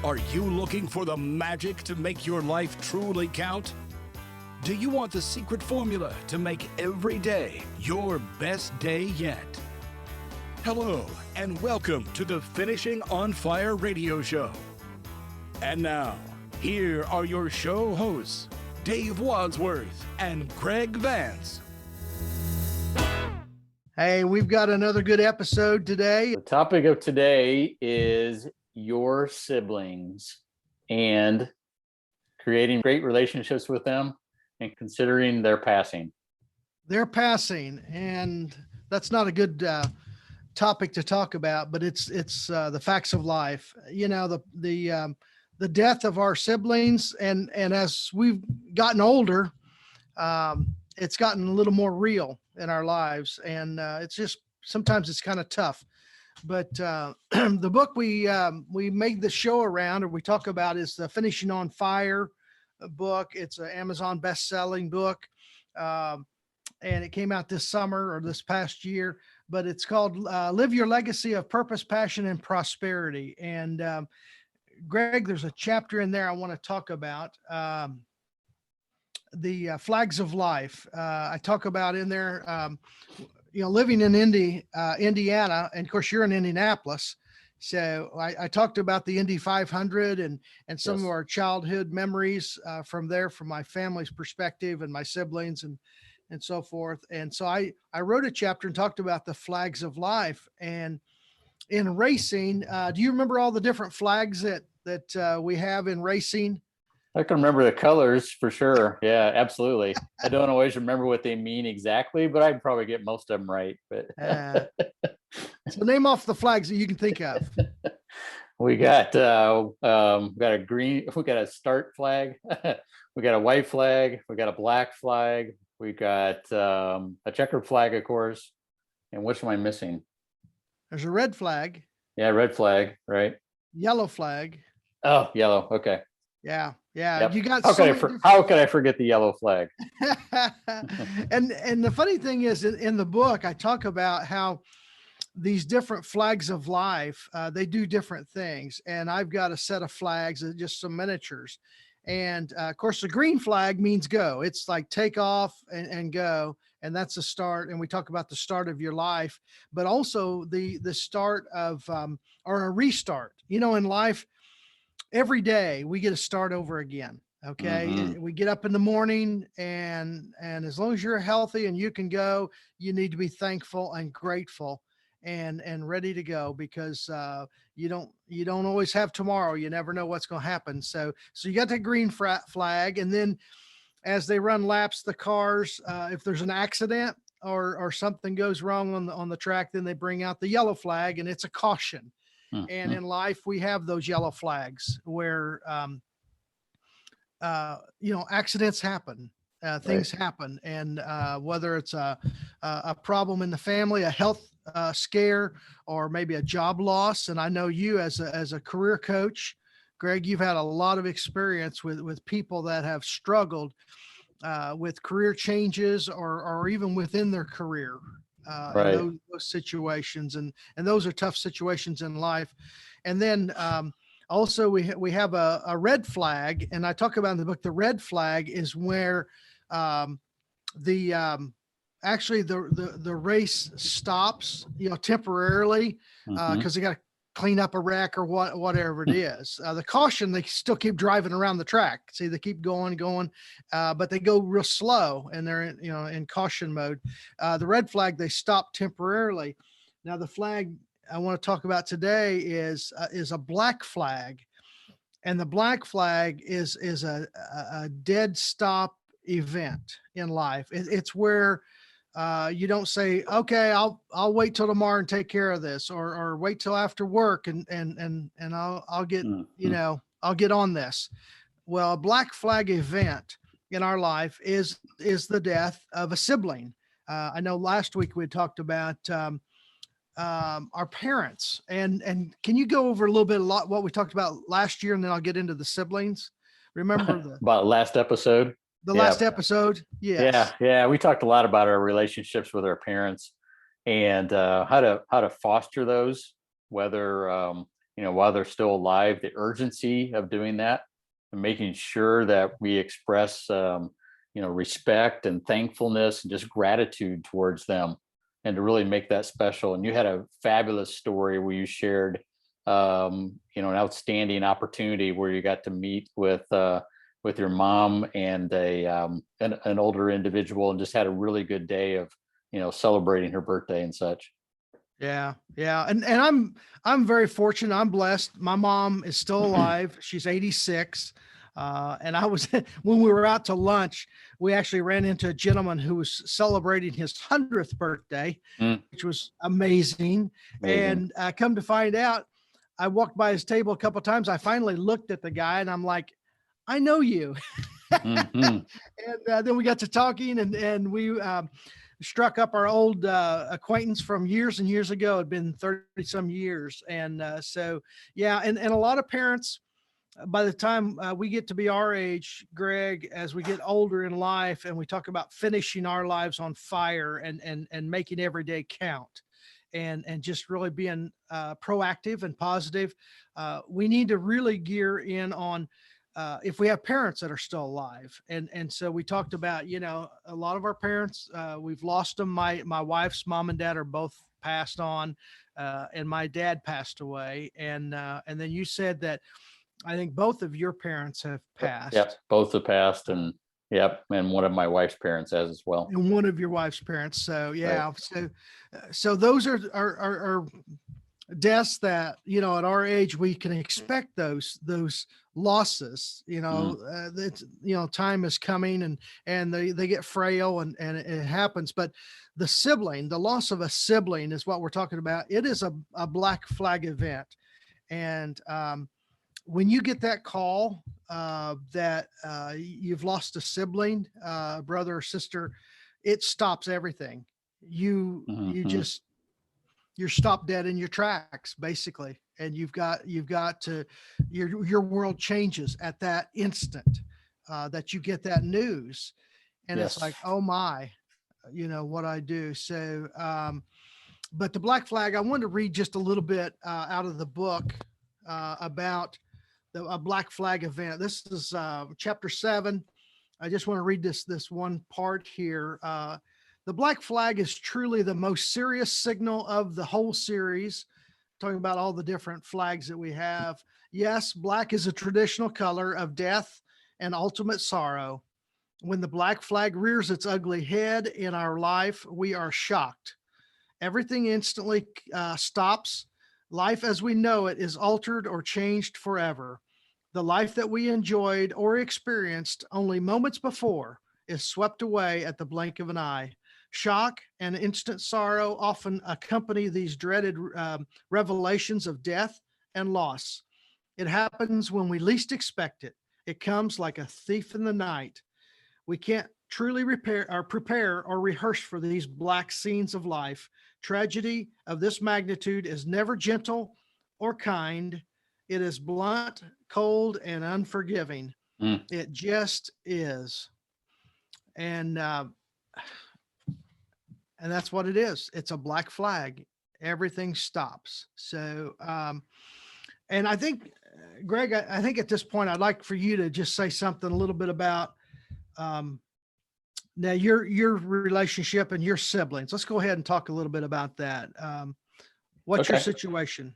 Are you looking for the magic to make your life truly count? Do you want the secret formula to make every day your best day yet? Hello, and welcome to the Finishing on Fire radio show. And now, here are your show hosts, Dave Wadsworth and Greg Vance. Hey, we've got another good episode today. The topic of today is your siblings and creating great relationships with them and considering their passing. They're passing, and that's not a good topic to talk about, but it's the facts of life. You know, the death of our siblings, and as we've gotten older, it's gotten a little more real in our lives, and it's just sometimes it's kind of tough. But the book we made the show around, or we talk about, is the Finishing on Fire book. It's an Amazon best-selling book, and it came out this summer or this past year. But it's called "Live Your Legacy of Purpose, Passion, and Prosperity." And Greg, there's a chapter in there I want to talk about. The flags of life. I talk about in there, living in Indiana, and of course you're in Indianapolis. So I talked about the Indy 500 and some Yes. of our childhood memories from there, from my family's perspective and my siblings and so forth. And so I wrote a chapter and talked about the flags of life. And in racing, do you remember all the different flags that we have in racing? I can remember the colors for sure. Yeah, absolutely. I don't always remember what they mean exactly, but I can probably get most of them right. But So name off the flags that you can think of. we got a green, we got a start flag, we got a white flag, we got a black flag, we got a checkered flag, of course. And which am I missing? There's a red flag, Yeah, red flag, right? yellow flag. Oh, yellow. Okay. Yeah. Yep. You got How so could many how could I forget the yellow flag? and the funny thing is, in the book, I talk about how these different flags of life, they do different things. And I've got a set of flags, just some miniatures. And of course, the green flag means go. It's like take off and go. And that's the start. And we talk about the start of your life, but also the start of, or a restart. You know, in life, every day we get to start over again. Okay. Mhm. We get up in the morning, and as long as you're healthy and you can go, you need to be thankful and grateful and ready to go, because you don't always have tomorrow. You never know what's going to happen. So you got that green flag. And then as they run laps, the cars, if there's an accident or something goes wrong on the track, then they bring out the yellow flag, and it's a caution. And in life, we have those yellow flags where, accidents happen, things happen. And whether it's a problem in the family, a health scare, or maybe a job loss. And I know you as a career coach, Greg, you've had a lot of experience with people that have struggled with career changes or even within their career. Right. In those situations, and those are tough situations in life. And then also we have a red flag, and I talk about in the book, the red flag is where actually the race stops, temporarily, because they got to clean up a wreck or whatever it is. The caution, they still keep driving around the track. See, they keep going, but they go real slow, and they're in caution mode. The red flag, they stop temporarily. Now, the flag I want to talk about today is a black flag, and the black flag is a dead stop event in life. It's where you don't say, okay, I'll wait till tomorrow and take care of this, or wait till after work and I'll get, I'll get on this. Well, a black flag event in our life is the death of a sibling. I know last week we talked about our parents, and can you go over a little bit what we talked about last year, and then I'll get into the siblings. Remember about last episode? Last episode? Yes. Yeah. We talked a lot about our relationships with our parents and how to foster those, whether while they're still alive, the urgency of doing that and making sure that we express, respect and thankfulness and just gratitude towards them, and to really make that special. And you had a fabulous story where you shared, an outstanding opportunity where you got to meet with your mom and an older individual, and just had a really good day of, celebrating her birthday and such. Yeah. Yeah. And I'm very fortunate. I'm blessed. My mom is still alive. She's 86. And I was, when we were out to lunch, we actually ran into a gentleman who was celebrating his 100th birthday, which was amazing. Amazing. And come to find out, I walked by his table a couple of times. I finally looked at the guy and I'm like, I know you. Mhm. And then we got to talking, and we struck up our old acquaintance from years and years ago. It'd been 30 some years. And so, yeah. And a lot of parents, by the time we get to be our age, Greg, as we get older in life, and we talk about finishing our lives on fire and making every day count, and just really being proactive and positive, we need to really gear in on if we have parents that are still alive. And so we talked about, a lot of our parents, we've lost them. My wife's mom and dad are both passed on, and my dad passed away. And then you said that I think both of your parents have passed. Yep, both have passed, and yep, and one of my wife's parents has as well. And one of your wife's parents. So yeah. Right. So those are deaths that, at our age, we can expect those losses, that, time is coming, and they get frail, and it happens. But the loss of a sibling is what we're talking about. It is a black flag event. And when you get that call that you've lost a sibling, brother or sister, it stops everything. You just, you're stopped dead in your tracks, basically. And you've got to, your world changes at that instant that you get that news. And Yes. it's like, oh my, what I do. So, but the black flag, I wanted to read just a little bit out of the book about a black flag event. This is chapter 7. I just want to read this one part here. The black flag is truly the most serious signal of the whole series, talking about all the different flags that we have. Yes, black is a traditional color of death and ultimate sorrow. When the black flag rears its ugly head in our life, we are shocked. Everything instantly stops. Life as we know it is altered or changed forever. The life that we enjoyed or experienced only moments before is swept away at the blink of an eye. Shock and instant sorrow often accompany these dreaded revelations of death and loss. It happens when we least expect it. It comes like a thief in the night. We can't truly prepare or rehearse for these black scenes of life. Tragedy of this magnitude is never gentle or kind. It is blunt, cold, and unforgiving. It just is. And that's what it is. It's a black flag. Everything stops. So, and I think, Greg, I think at this point, I'd like for you to just say something a little bit about now your relationship and your siblings. Let's go ahead and talk a little bit about that. What's your situation?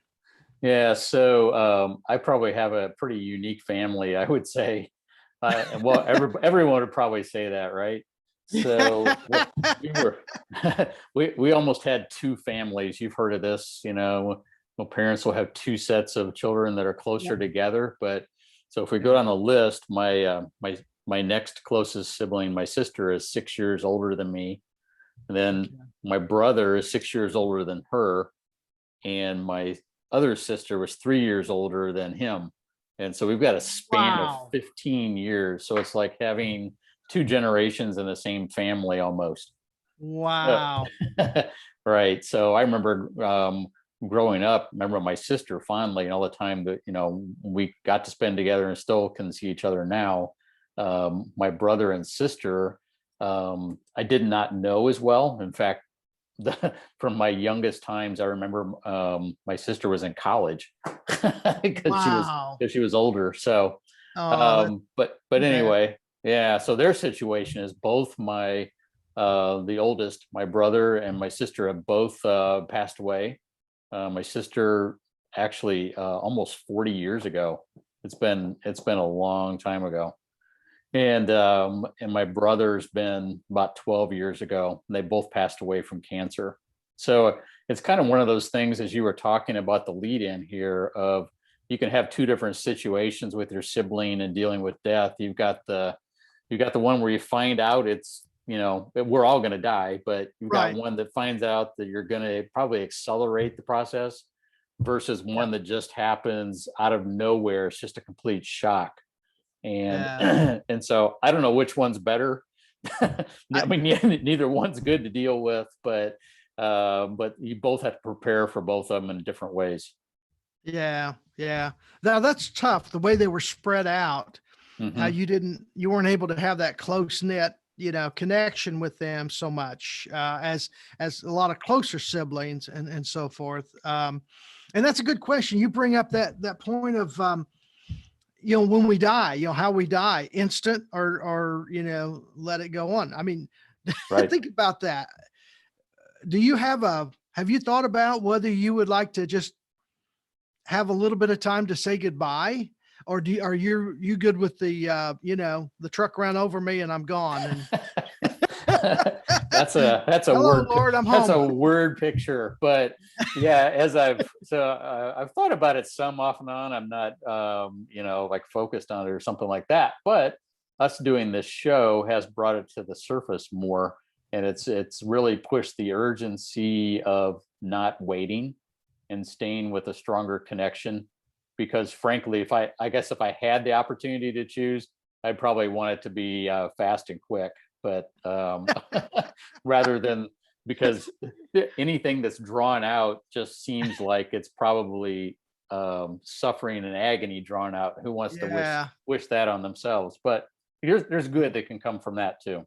Yeah, so I probably have a pretty unique family, I would say. Well, everyone would probably say that, right? So we almost had two families. You've heard of this, well, parents will have two sets of children that are closer together. But so if we go down the list, my next closest sibling, my sister, is 6 years older than me. And then my brother is 6 years older than her. And my other sister was 3 years older than him. And so we've got a span of 15 years. So it's like having two generations in the same family almost. Wow. Right. So I remember growing up, remember my sister fondly, and all the time that, we got to spend together and still can see each other now. My brother and sister, I did not know as well. In fact, from my youngest times, I remember my sister was in college because Wow. she was older. So, Oh, that's but too bad. anyway, yeah. So their situation is both the oldest, my brother and my sister have both passed away. My sister actually almost 40 years ago. It's been a long time ago. And my brother's been about 12 years ago. And they both passed away from cancer. So it's kind of one of those things, as you were talking about the lead in here, of you can have two different situations with your sibling and dealing with death. You've got the one where you find out it's, we're all going to die, but you've got Right. one that finds out that you're going to probably accelerate the process versus Yeah. one that just happens out of nowhere. It's just a complete shock. And Yeah. and so I don't know which one's better. I mean, neither one's good to deal with, but you both have to prepare for both of them in different ways. Yeah. Yeah. Now that's tough. The way they were spread out, Hmm. you weren't able to have that close knit, connection with them so much, as a lot of closer siblings and so forth. And that's a good question. You bring up that point of, when we die, how we die, instant or, let it go on. I mean, Right. think about that. Have you thought about whether you would like to just have a little bit of time to say goodbye? Or are you good with the truck ran over me and I'm gone? And That's a hello, word Lord, I'm that's home. a word picture. But yeah, I've thought about it some off and on. I'm not like focused on it or something like that, but us doing this show has brought it to the surface more, and it's really pushed the urgency of not waiting and staying with a stronger connection. Because frankly, if I had the opportunity to choose, I'd probably want it to be fast and quick. But rather than, because anything that's drawn out just seems like it's probably suffering and agony drawn out. Who wants to Yeah. wish that on themselves? But there's good that can come from that too.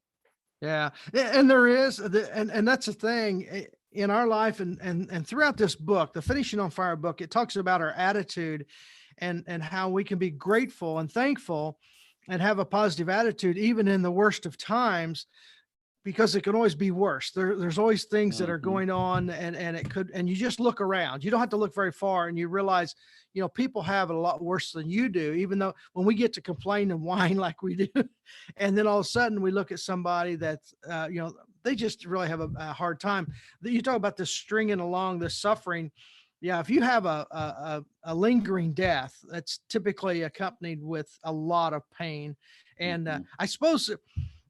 Yeah. And there is, and that's the thing in our life and throughout this book, the Finishing on Fire book, it talks about our attitude and how we can be grateful and thankful and have a positive attitude, even in the worst of times, because it can always be worse. There's always things that are Mhm. going on, and you just look around. You don't have to look very far, and you realize, people have it a lot worse than you do. Even though when we get to complain and whine like we do, and then all of a sudden we look at somebody that's, they just really have a hard time. You talk about this stringing along, this suffering. Yeah, if you have a lingering death, that's typically accompanied with a lot of pain. And Mhm. I suppose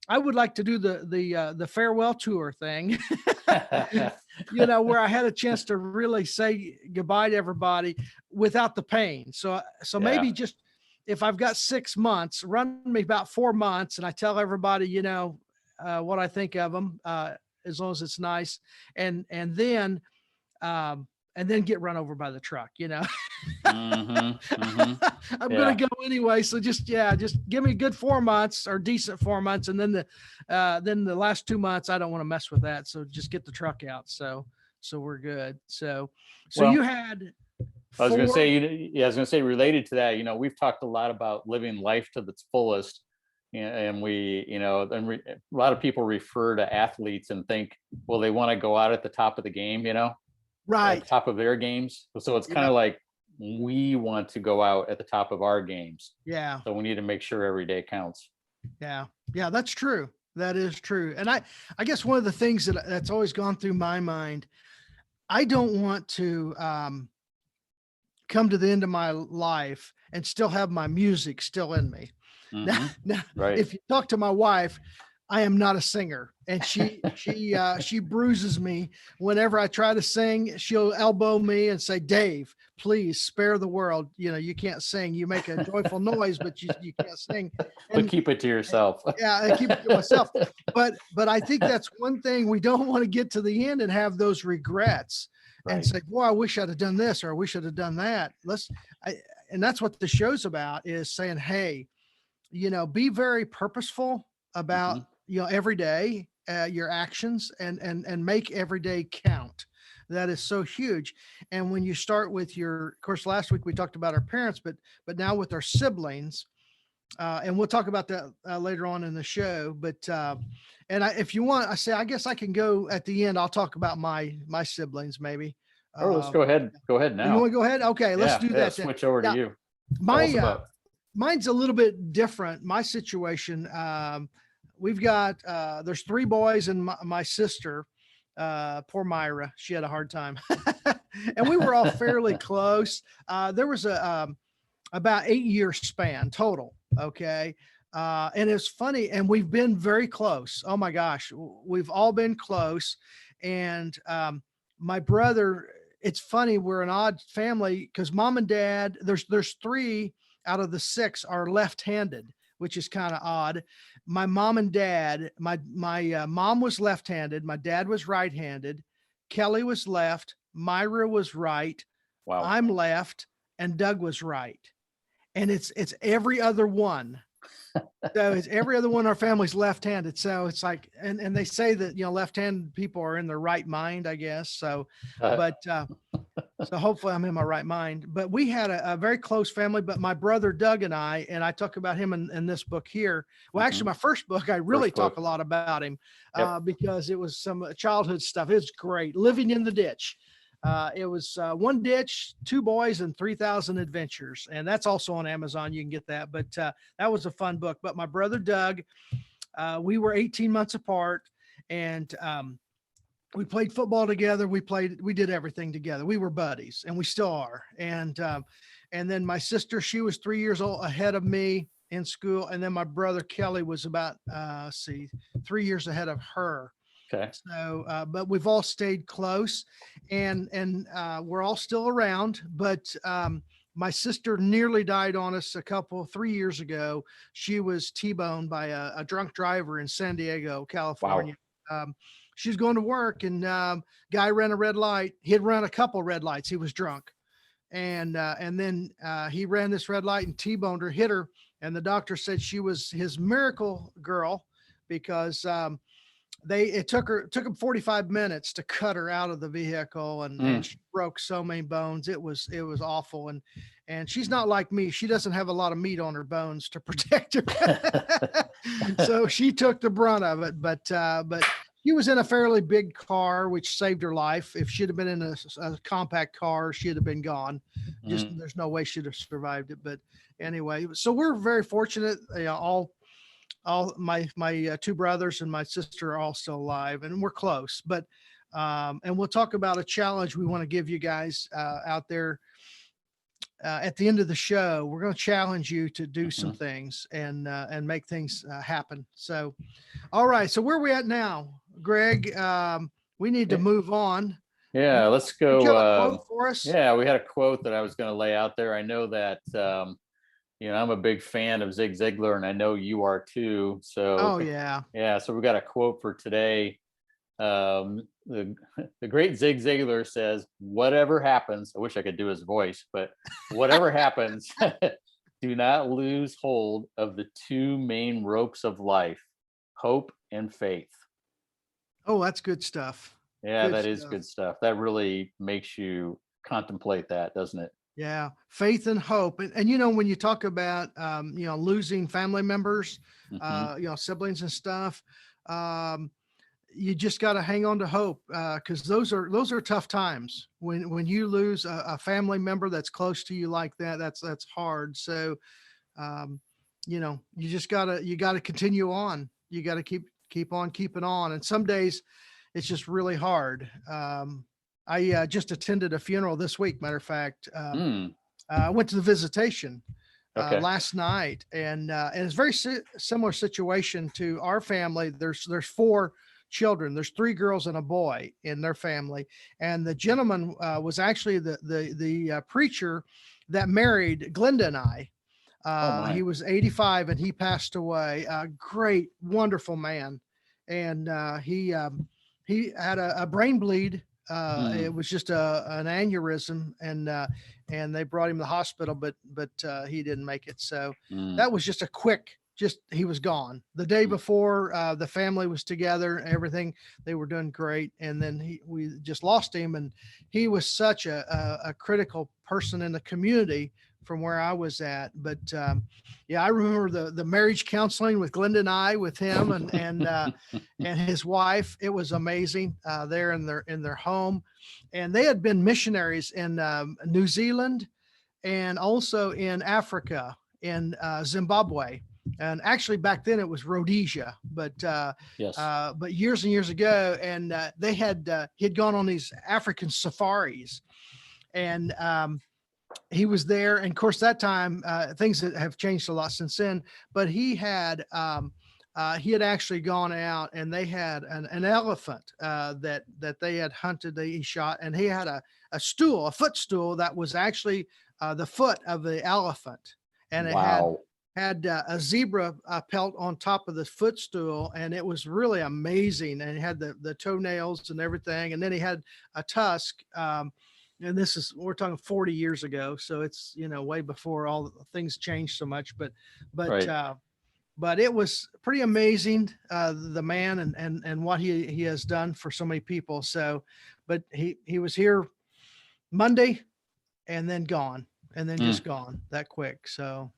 I would like to do the farewell tour thing, where I had a chance to really say goodbye to everybody without the pain. So Yeah. maybe just if I've got 6 months, run me about 4 months, and I tell everybody, what I think of them, as long as it's nice, and then um, get run over by the truck. Hmm. Hmm. I'm gonna Yeah. go anyway. So just give me a good 4 months or decent 4 months, and then the last 2 months I don't want to mess with that. So just get the truck out. So we're good. So you Well, had I was going to four. say, yeah, I was going to say, related to that, we've talked a lot about living life to its fullest. And a lot of people refer to athletes and think, well, they want to go out at the top of the game, at the Right. top of their games. So it's kind Yeah. of like we want to go out at the top of our games. Yeah. So we need to make sure every day counts. Yeah. Yeah. That's true. That is true. And I guess one of the things that's always gone through my mind, I don't want to come to the end of my life and still have my music still in me. Now, Hmm. now, Right. if you talk to my wife, I am not a singer, and she bruises me whenever I try to sing. She'll elbow me and say, "Dave, please spare the world. You can't sing. You make a joyful noise, but you can't sing." But And keep it to yourself. yeah, I keep it to myself. But I think that's one thing we don't want to get to the end and have those regrets and Right. say, "Boy, I wish I'd have done this or I wish I'd have done that." And that's what the show's about, is saying, "Hey, be very purposeful about, Hmm. every day, your actions and make every day count. That is so huge. And when you start with of course, last week we talked about our parents, but now with our siblings, and we'll talk about that later on in the show. But if you want, I guess I can go at the end. I'll talk about my siblings maybe. Oh, let's go ahead. Go ahead You now. want to go ahead? Okay, let's do that. Switch over to you. Mine's a little bit different. My situation, we've got there's 3 boys and my sister. Poor Myra, she had a hard time. And we were all fairly close. There was about 8-year span total. Okay. And it's funny, and we've been very close. Oh my gosh, we've all been close. And my brother, it's funny, we're an odd family because mom and dad, there's 3 out of the 6 are left-handed, which is kind of odd. My mom and dad, my mom was left-handed, my dad was right-handed, Kelly was left, Myra was right, Wow. I'm left, and Doug was right. And it's every other one. So it's every other one in our family's left-handed. So it's like, and they say that, left-handed people are in their right mind, I guess. So, so hopefully I'm in my right mind. But we had a very close family. But my brother Doug and I talk about him in this book here. Well, actually, my first book, I really talk a lot about him because it was some childhood stuff. It's great. Living in the Ditch. It was 1 ditch, 2 boys, and 3,000 adventures. And that's also on Amazon. You can get that. But that was a fun book. But my brother Doug, we were 18 months apart, and we played football together. We did everything together. We were buddies, and we still are. And then my sister, she was 3 years old ahead of me in school. And then my brother Kelly was about 3 years ahead of her. Okay. So, but we've all stayed close, and we're all still around. But my sister nearly died on us 3 years ago. She was T-boned by a drunk driver in San Diego, California. Wow. She was going to work, and guy ran a red light. He had run a couple red lights. He was drunk, and then he ran this red light and T-boned her, hit her, and the doctor said she was his miracle girl because it took him 45 minutes to cut her out of the vehicle, and she broke so many bones. It was awful. And she's not like me. She doesn't have a lot of meat on her bones to protect her. So she took the brunt of it, but she was in a fairly big car, which saved her life. If she'd have been in a compact car, she'd have been gone. There's no way she'd have survived it. But anyway, so we're very fortunate. All my 2 brothers and my sister are all still alive, and we're close. But and we'll talk about a challenge we want to give you guys out there at the end of the show. We're going to challenge you to do some things and make things happen. So, all right. So where are we at now, Greg? We need to move on. Yeah, let's go. Did you have a quote for us? Yeah, we had a quote that I was going to lay out there. I know that I'm a big fan of Zig Ziglar, and I know you are too. So, so we got a quote for today. The great Zig Ziglar says, "Whatever happens," I wish I could do his voice, but whatever happens, do not lose hold of the 2 main ropes of life: hope and faith. Oh, that's good stuff. Yeah, that is good stuff. That really makes you contemplate that, doesn't it? Yeah, faith and hope. And when you talk about losing family members, siblings and stuff, you just got to hang on to hope, because those are tough times when you lose a family member that's close to you like that. That's hard. So you just gotta continue on. You got to keep on keeping on. And some days it's just really hard. I just attended a funeral this week. Matter of fact, I went to the visitation last night, and it's a very similar situation to our family. There's 4 children. There's 3 girls and a boy in their family, and the gentleman was actually the preacher that married Glenda and I. He was 85 and he passed away. A great, wonderful man, and he had a brain bleed. It was just an aneurysm, and they brought him to the hospital, but he didn't make it. So that was just a quick just, he was gone the day before. The family was together, everything, they were doing great. And then we just lost him. And he was such a critical person in the community from where I was at. But yeah, I remember the marriage counseling with Glenda and I, with him and his wife. It was amazing there in their home. And they had been missionaries in New Zealand and also in Africa, in Zimbabwe. And actually back then it was Rhodesia, but Yes. but years and years ago. And they he'd gone on these African safaris, and he was there. And of course, that time things that have changed a lot since then. But he had actually gone out, and they had an elephant that they had hunted. He shot, and he had a footstool that was actually the foot of the elephant, and it had a zebra pelt on top of the footstool, and it was really amazing. And it had the toenails and everything, and then he had a tusk. And we're talking 40 years ago, so it's way before all things changed so much. But Right. But it was pretty amazing, the man and what he has done for so many people. So, but he was here Monday, and then gone, and then just gone that quick. So.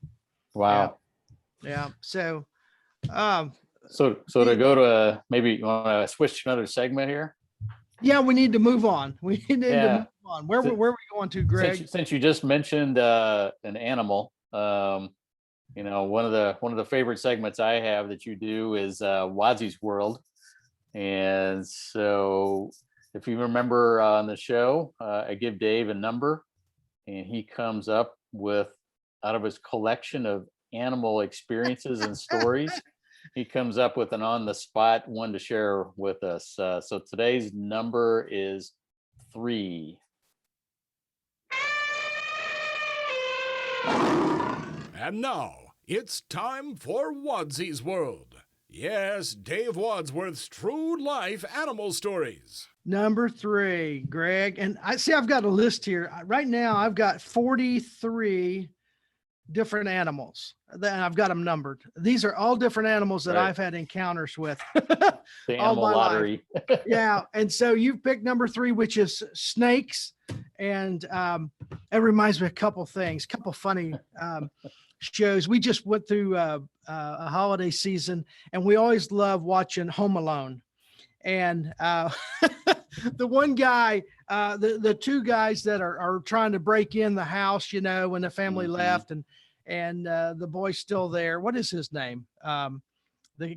Wow. Yeah. So, So to go to maybe you want to switch to another segment here. yeah, we need to move on. We need to Yeah. move on. Where are we going to, Greg? Since you just mentioned an animal, one of the favorite segments I have that you do is Wallys World. And so if you remember on the show, I give Dave a number, and he comes up with, out of his collection of animal experiences and stories, he comes up with an on-the-spot one to share with us. So today's number is 3. And now it's time for Wallys World. Yes, Dave Wadsworth's true life animal stories. Number 3, Greg. And I've got a list here right now. I've got 43 different animals, and I've got them numbered. These are all different animals that I've had encounters with. The animal lottery. Yeah. And so you've picked number 3, which is snakes. And it reminds me of a couple funny shows. We just went through a holiday season, and we always love watching Home Alone. And the one guy, the 2 guys that are trying to break in the house, when the family left, and the boy's still there. What is his name?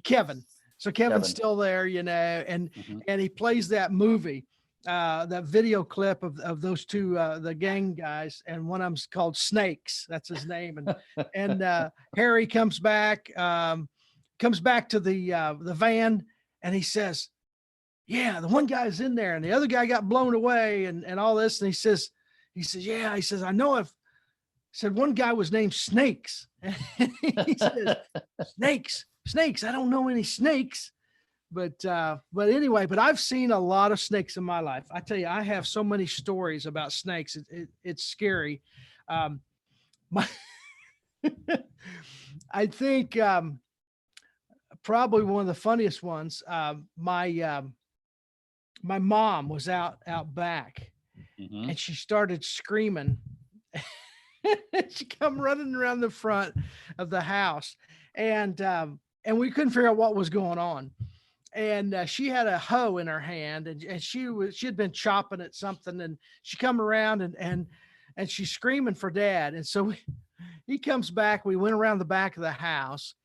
Kevin. So Kevin's still there, and he plays that movie, that video clip of those 2, the gang guys, and one of them's called Snakes. That's his name. And Harry comes back to the van, and he says, yeah, the one guy's in there, and the other guy got blown away, and all this. And he says, yeah, I know if. Said one guy was named Snakes. He says, snakes. I don't know any snakes, but anyway, but I've seen a lot of snakes in my life. I tell you, I have so many stories about snakes. It's scary. I think probably one of the funniest ones. My mom was out back, and she started screaming. She come running around the front of the house, and we couldn't figure out what was going on. And she had a hoe in her hand, and she had been chopping at something, and she come around and she's screaming for Dad. And so he comes back. We went around the back of the house,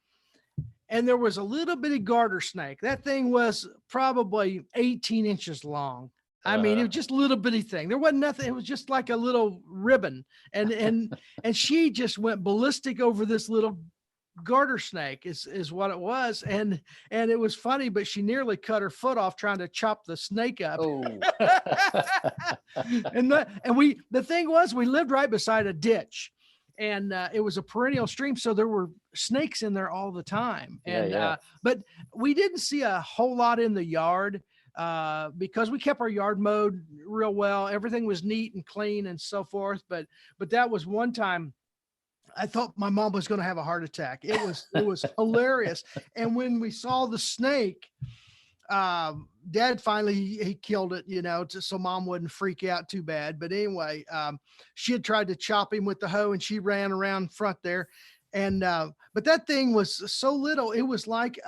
and there was a little bitty garter snake. That thing was probably 18 inches long. I mean, it was just a little bitty thing. There wasn't nothing. It was just like a little ribbon. And she just went ballistic over this little garter snake is what it was. And it was funny, but she nearly cut her foot off trying to chop the snake up. Oh. The thing was, we lived right beside a ditch, and it was a perennial stream. So there were snakes in there all the time. And, but we didn't see a whole lot in the yard. Because we kept our yard mowed real well. Everything was neat and clean and so forth. But that was one time I thought my mom was going to have a heart attack. It was hilarious. And when we saw the snake, Dad finally he killed it, just so Mom wouldn't freak out too bad. But anyway, she had tried to chop him with the hoe, and she ran around front there, and but that thing was so little. It was like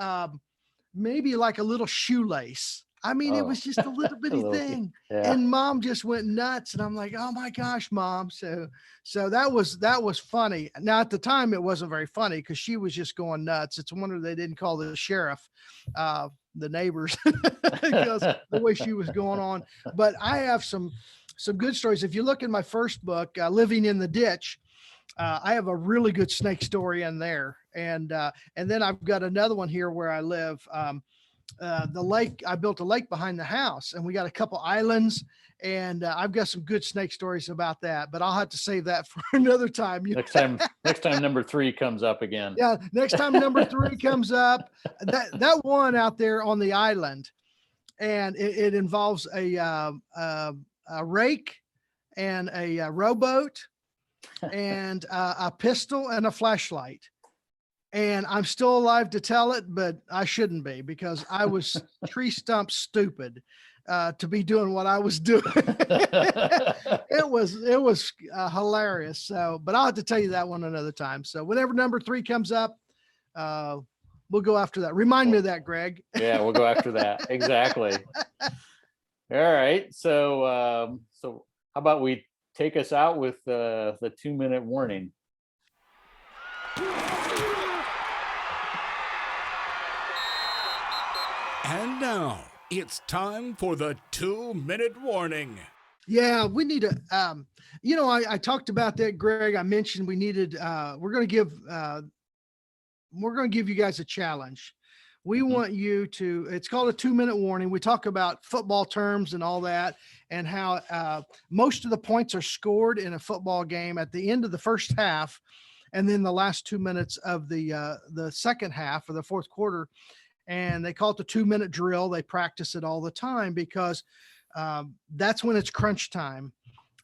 maybe like a little shoelace. I mean, it was just a little bitty thing. Yeah. And Mom just went nuts. And I'm like, oh my gosh, Mom. So that was funny. Now at the time it wasn't very funny because she was just going nuts. It's a wonder they didn't call the sheriff, the neighbors, because the way she was going on. But I have some good stories. If you look in my first book, Living in the Ditch, I have a really good snake story in there. And then I've got another one here where I live. The lake, I built a lake behind the house, and we got a couple islands, and I've got some good snake stories about that, but I'll have to save that for another time. Next time number 3 comes up again. Yeah. Next time number 3 comes up, that one out there on the island, and it involves a rake and a rowboat and a pistol and a flashlight. And I'm still alive to tell it, but I shouldn't be, because I was tree stump stupid to be doing what I was doing. It was hilarious. So, but I'll have to tell you that one another time. So whenever number 3 comes up, we'll go after that. Remind me of that, Greg. Yeah, we'll go after that. Exactly. All right. So, so how about we take us out with the 2-minute warning? And now it's time for the 2-minute warning. Yeah, we need to, I talked about that, Greg. I mentioned we needed, we're going to give you guys a challenge. We want you to, it's called a 2-minute warning. We talk about football terms and all that, and how most of the points are scored in a football game at the end of the first half, and then the last 2 minutes of the second half or the fourth quarter. And they call it the 2-minute drill. They practice it all the time because that's when it's crunch time.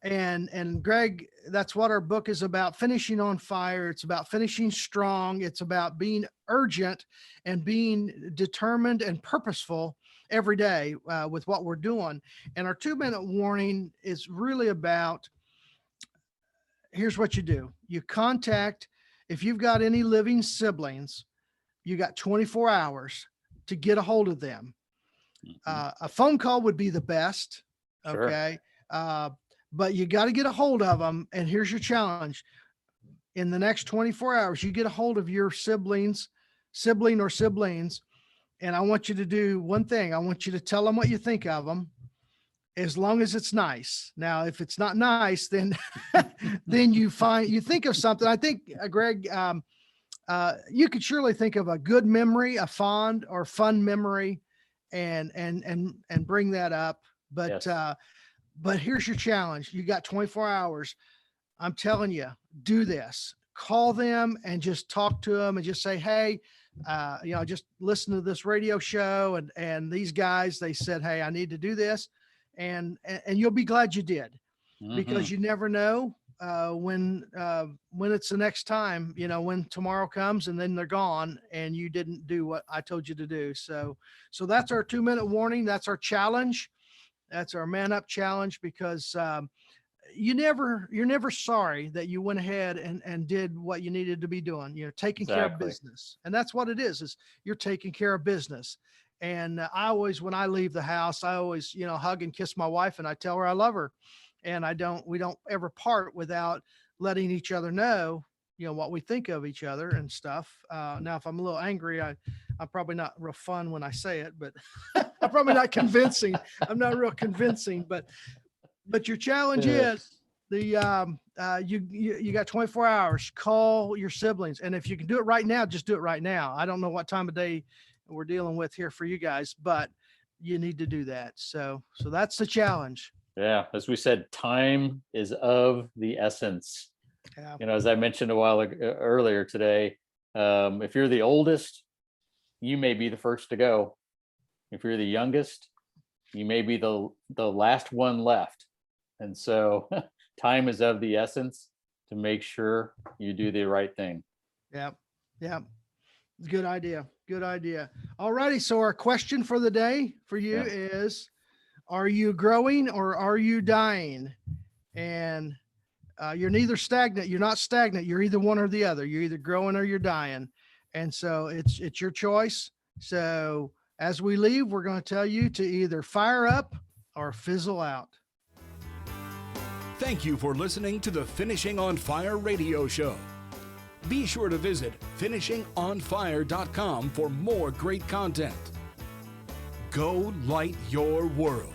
And Greg, that's what our book is about: finishing on fire. It's about finishing strong. It's about being urgent and being determined and purposeful every day with what we're doing. And our 2-minute warning is really about, here's what you do. You contact, if you've got any living siblings, you got 24 hours to get a hold of them. A phone call would be the best. Sure. Okay. But you got to get a hold of them. And here's your challenge. In the next 24 hours, you get a hold of your sibling or siblings. And I want you to do one thing. I want you to tell them what you think of them, as long as it's nice. Now, if it's not nice, then, then you think of something. I think, Greg, you could surely think of a good memory, a fond or fun memory, and bring that up. But, yes. But here's your challenge. You got 24 hours. I'm telling you, do this. Call them and just talk to them and just say, hey, just listen to this radio show. And these guys, they said, hey, I need to do this. And you'll be glad you did, because you never know when it's the next time, when tomorrow comes and then they're gone and you didn't do what I told you to do. So that's our 2-minute warning. That's our challenge. That's our man up challenge, because you're never sorry that you went ahead and did what you needed to be doing, taking care of business. And that's what it is you're taking care of business. And I always, when I leave the house, I always, hug and kiss my wife, and I tell her I love her. And we don't ever part without letting each other know, what we think of each other and stuff. Now, if I'm a little angry, I'm probably not real fun when I say it, but I'm probably not convincing. I'm not real convincing, but your challenge is you got 24 hours, call your siblings. And if you can do it right now, just do it right now. I don't know what time of day we're dealing with here for you guys, but you need to do that. So that's the challenge. Yeah. As we said, time is of the essence. Yeah. As I mentioned a while earlier today, if you're the oldest, you may be the first to go. If you're the youngest, you may be the last one left. And so time is of the essence. to make sure you do the right thing. Yep. Yep. Good idea. Good idea. All righty. So our question for the day for you is, are you growing or are you dying? And you're neither stagnant. You're not stagnant. You're either one or the other. You're either growing or you're dying. And so it's your choice. So as we leave, we're going to tell you to either fire up or fizzle out. Thank you for listening to the Finishing on Fire radio show. Be sure to visit finishingonfire.com for more great content. Go light your world.